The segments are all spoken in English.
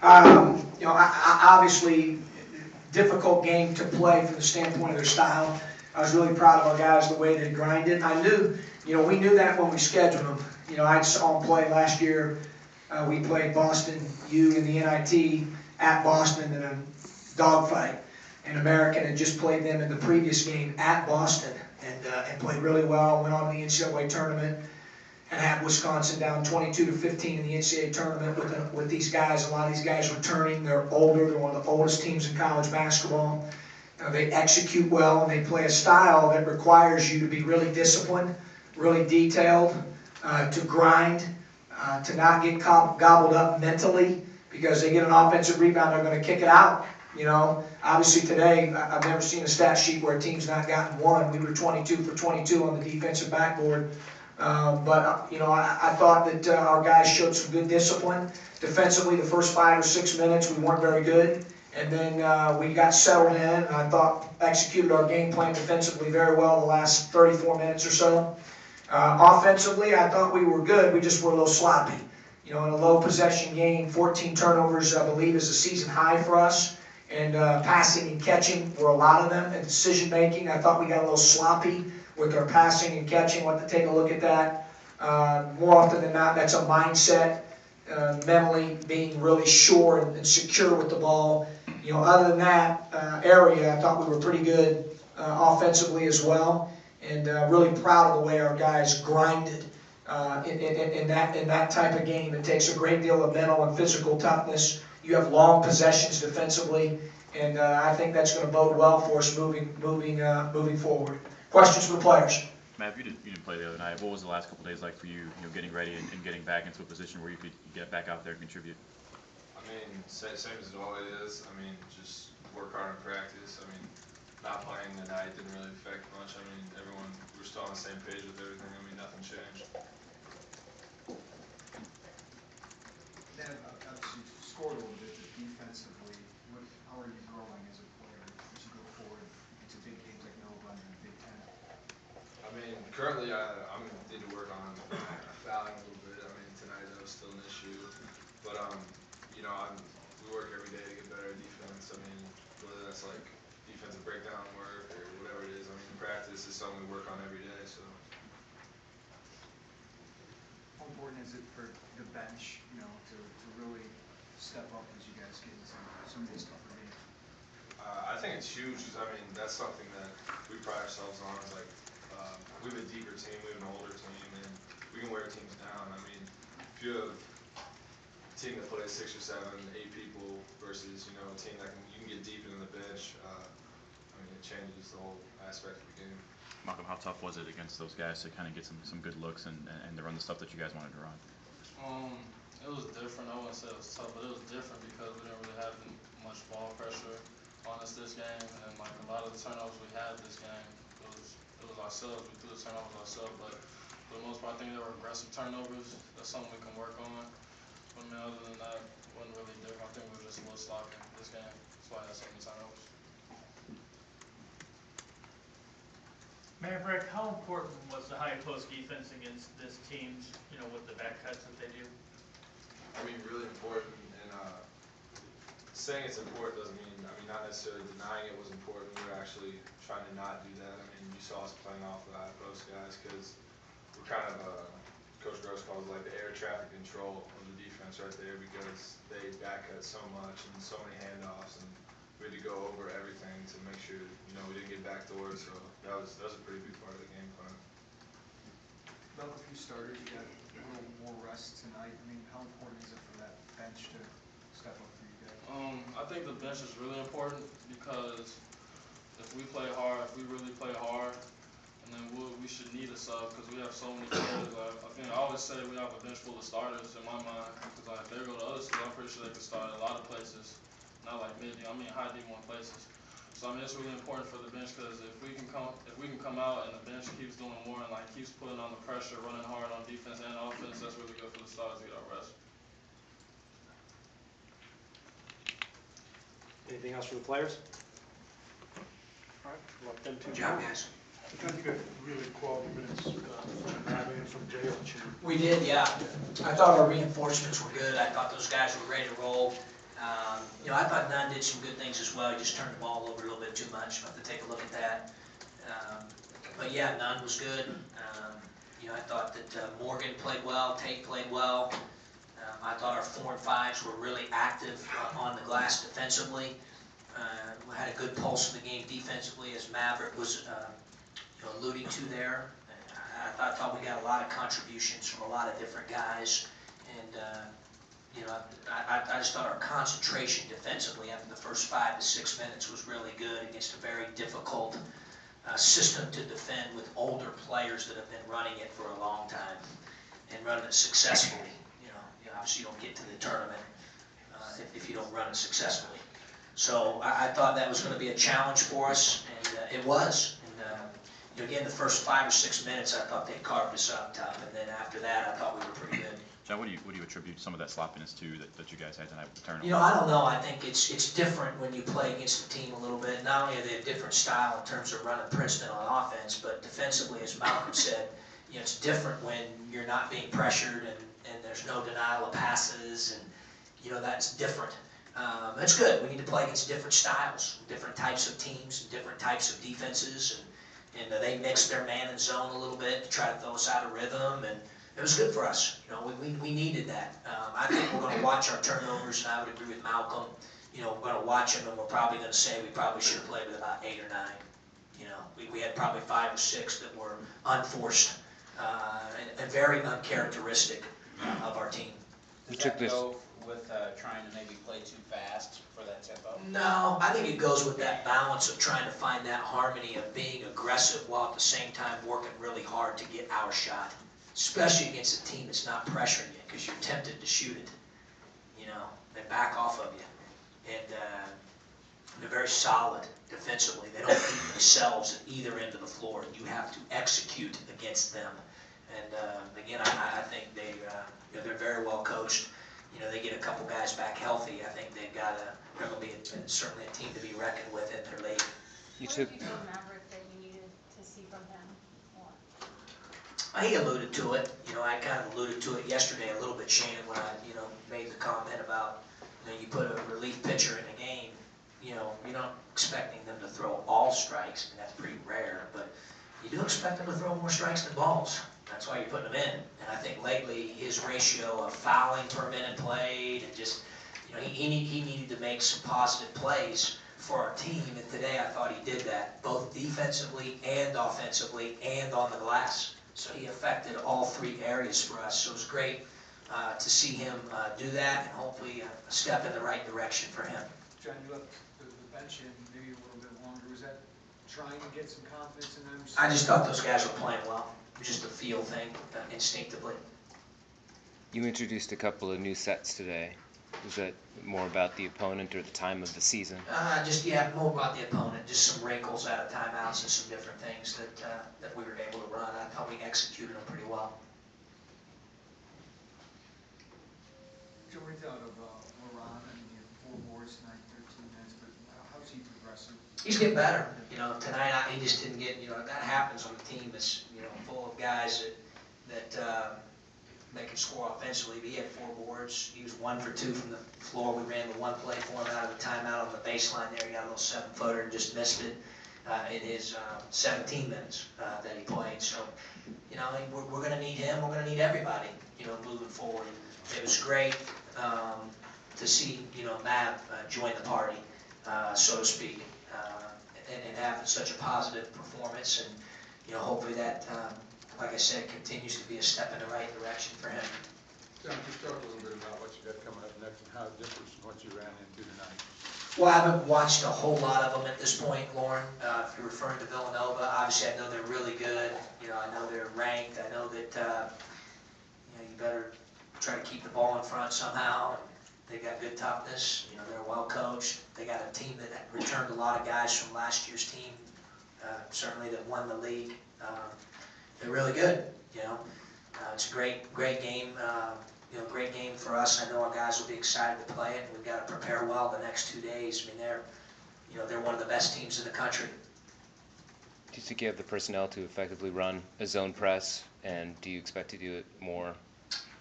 You know, obviously, difficult game to play from the standpoint of their style. I was really proud of our guys, the way they grinded. I knew, you know, we knew that when we scheduled them. You know, I saw them play last year. We played Boston U in the NIT at Boston in a dogfight. And American had just played them in the previous game at Boston and played really well, went on to the NCAA tournament, and had Wisconsin down 22-15 in the NCAA tournament with these guys. A lot of these guys returning. They're older. They're one of the oldest teams in college basketball. They execute well, and they play a style that requires you to be really disciplined, really detailed, to grind, to not get gobbled up mentally, because they get an offensive rebound, they're going to kick it out. You know, obviously today, I've never seen a stat sheet where a team's not gotten one. We were 22 for 22 on the defensive backboard. But you know, I thought that our guys showed some good discipline. Defensively, the first 5 or 6 minutes, we weren't very good. And then we got settled in, and I thought executed our game plan defensively very well the last 34 minutes or so. Offensively, I thought we were good. We just were a little sloppy. You know, in a low possession game, 14 turnovers, I believe, is a season high for us. And passing and catching were a lot of them. And decision making, I thought we got a little sloppy with our passing and catching. We'll have to take a look at that. More often than not, that's a mindset. Mentally being really sure and secure with the ball. You know, other than that area, I thought we were pretty good offensively as well, and really proud of the way our guys grinded in that type of game. It takes a great deal of mental and physical toughness. You have long possessions defensively, and I think that's going to bode well for us moving forward. Questions for the players? Matt, you didn't play the other night. What was the last couple of days like for you? You know, getting ready and getting back into a position where you could get back out there and contribute. I mean, same as it always is. I mean, just work hard in practice. I mean, not playing tonight didn't really affect much. I mean, we were still on the same page with everything. I mean, nothing changed. Dan, obviously you scored a little bit, but defensively, how are you growing as a player as you go forward into big games like Nova and the Big Ten? I mean, currently I'm need to work on fouling a little bit. I mean, tonight that was still an issue, but you know, we work every day to get better at defense. I mean, whether that's like defensive breakdown work or whatever it is. I mean, practice is something we work on every day. So. How important is it for the bench, you know, to really step up as you guys get into some of these tougher games? I think it's huge. I mean, that's something that we pride ourselves on. Is like we have a deeper team, we have an older team, and we can wear teams down. I mean, if you have a team that plays 6 or 7, 8 people versus a team that you can get deep into the bench, I mean, it changes the whole aspect of the game. Malcolm, how tough was it against those guys to kind of get some good looks and to run the stuff that you guys wanted to run? It was different. I wouldn't say it was tough, but it was different because we didn't really have much ball pressure on us this game, and like a lot of the turnovers we had this game, it was ourselves. We threw the turnovers ourselves, but for the most part, I think they were aggressive turnovers. That's something we can work on. But I mean, other than that, it wasn't really different. I think we were just a little sloppy this game. That's why I had so many turnovers. Maverick, how important was the high post defense against this team, with the back cuts that they do? I mean, really important, and saying it's important doesn't mean, not necessarily denying it was important. We were actually trying to not do that. I mean, you saw us playing off the high post guys because we're kind of, Coach Groce calls it like the air traffic control of the defense right there, because they back cut so much and so many handoffs, and we had to go over everything to make sure, we didn't get backdoored. So that was a pretty big part of the game plan. About a few starters, you got a little more rest tonight. I mean, how important is it for that bench to step up for you guys? I think the bench is really important because if we play hard, if we really play hard, and then we should need a sub because we have so many players. I always say we have a bench full of starters in my mind, because if they go to other schools, I'm pretty sure they can start a lot of places, not like mid-D, high D1 places. So it's really important for the bench, because if we can come out and the bench keeps doing more and keeps putting on the pressure, running hard on defense and offense, that's really good for the starters to get our rest. Anything else for the players? All right, let them two. John has. I think you got really quality minutes from Matt and from Jay. We did, yeah. I thought our reinforcements were good. I thought those guys were ready to roll. I thought Nunn did some good things as well. He just turned the ball over a little bit too much. I'll have to take a look at that. But yeah, Nunn was good. I thought that Morgan played well, Tate played well. I thought our 4 and 5s were really active on the glass defensively. We had a good pulse of the game defensively, as Maverick was alluding to there. I thought we got a lot of contributions from a lot of different guys, and I just thought our concentration defensively after the first 5 to 6 minutes was really good against a very difficult system to defend with older players that have been running it for a long time and running it successfully. Obviously you don't get to the tournament if you don't run it successfully. So I thought that was going to be a challenge for us, and it was. And again, the first 5 or 6 minutes, I thought they carved us up tough, and then after that, I thought we were pretty good. John, what do you attribute some of that sloppiness to that you guys had tonight with the turnover? I don't know. I think it's different when you play against a team a little bit. Not only are they a different style in terms of running Princeton on offense, but defensively, as Malcolm said, it's different when you're not being pressured and there's no denial of passes, and that's different. That's good. We need to play against different styles, different types of teams, and different types of defenses, and they mixed their man and zone a little bit to try to throw us out of rhythm, and it was good for us. We needed that. I think we're going to watch our turnovers, and I would agree with Malcolm. We're going to watch them, and we're probably going to say we probably should have played with about 8 or 9. We had probably 5 or 6 that were unforced and very uncharacteristic of our team. Does that go with trying to maybe play too fast for that tempo? No, I think it goes with that balance of trying to find that harmony of being aggressive while at the same time working really hard to get our shot, especially against a team that's not pressuring you because you're tempted to shoot it. They back off of you. And they're very solid defensively. They don't beat themselves at either end of the floor. You have to execute against them. And again, I think they're very well coached. They get a couple guys back healthy. I think they're going to be certainly a team to be reckoned with in their league. What did you tell Maverick that you needed to see from him more? He alluded to it. I kind of alluded to it yesterday a little bit, Shannon, when I made the comment about you put a relief pitcher in a game. You're not expecting them to throw all strikes. I mean, that's pretty rare, but you do expect them to throw more strikes than balls. That's why you're putting them in. And I think lately his ratio of fouling per minute played and just, he needed to make some positive plays for our team. And today I thought he did that, both defensively and offensively and on the glass. So he affected all 3 areas for us. So it was great to see him do that, and hopefully a step in the right direction for him. John, you left the bench in maybe a little bit longer. Was that trying to get some confidence in them? I just thought those guys were playing well. It was just a feel thing, instinctively. You introduced a couple of new sets today. Was that more about the opponent or the time of the season? More about the opponent. Just some wrinkles out of timeouts and some different things that we were able to run. I thought we executed them pretty well. Joe, what thought of Moran? I mean, he had 4 boards tonight, 13 minutes, but how's he progressing? He's getting better. Tonight he just didn't get. That happens on a team that's full of guys that can score offensively. But he had 4 boards. He was 1 for 2 from the floor. We ran the 1 play for him out of the timeout on the baseline there. He got a little 7-footer and just missed it in his 17 minutes that he played. So, we're going to need him. We're going to need everybody, moving forward. It was great to see, Mav join the party, so to speak, and have such a positive performance. And, hopefully that, like I said, continues to be a step in the right direction for him. John, just talk a little bit about what you got coming up next and how it differs from what you ran into tonight. Well, I haven't watched a whole lot of them at this point, Lauren. If you're referring to Villanova, obviously I know they're really good. I know they're ranked. I know that you better try to keep the ball in front somehow. They got good toughness. They're well coached. They got a team that returned a lot of guys from last year's team, certainly that won the league. They're really good. It's a great game. Great game for us. I know our guys will be excited to play it. We've got to prepare well the next 2 days. I mean, they're one of the best teams in the country. Do you think you have the personnel to effectively run a zone press, and do you expect to do it more?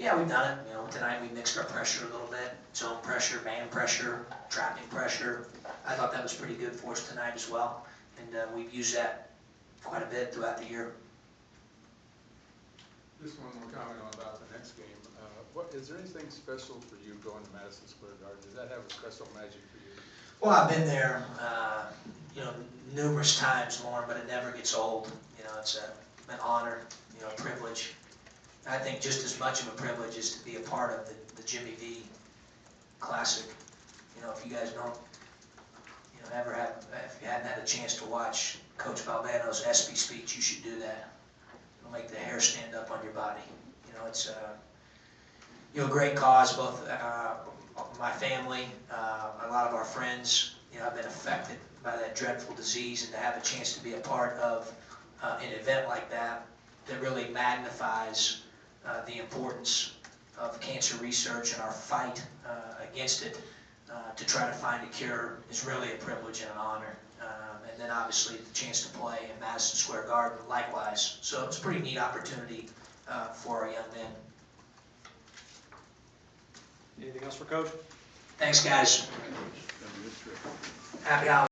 Yeah, we've done it. You know, tonight we mixed our pressure a little bit. Zone pressure, man pressure, trapping pressure. I thought that was pretty good for us tonight as well. And we've used that quite a bit throughout the year. Just one more comment on about the next game. Is there anything special for you going to Madison Square Garden? Does that have a special magic for you? Well, I've been there, you know, numerous times, Lauren, but it never gets old. You know, it's an honor, you know, a privilege. I think just as much of a privilege is to be a part of the Jimmy V Classic. You know, if you guys don't, you know, if you hadn't had a chance to watch Coach Valvano's ESPY speech, you should do that. It'll make the hair stand up on your body. You know, it's you know, a great cause. Both my family, a lot of our friends, you know, have been affected by that dreadful disease, and to have a chance to be a part of an event like that that really magnifies the importance of cancer research and our fight against it to try to find a cure is really a privilege and an honor. And then obviously the chance to play in Madison Square Garden likewise. So it's a pretty neat opportunity for our young men. Anything else for Coach? Thanks, guys. Happy holidays.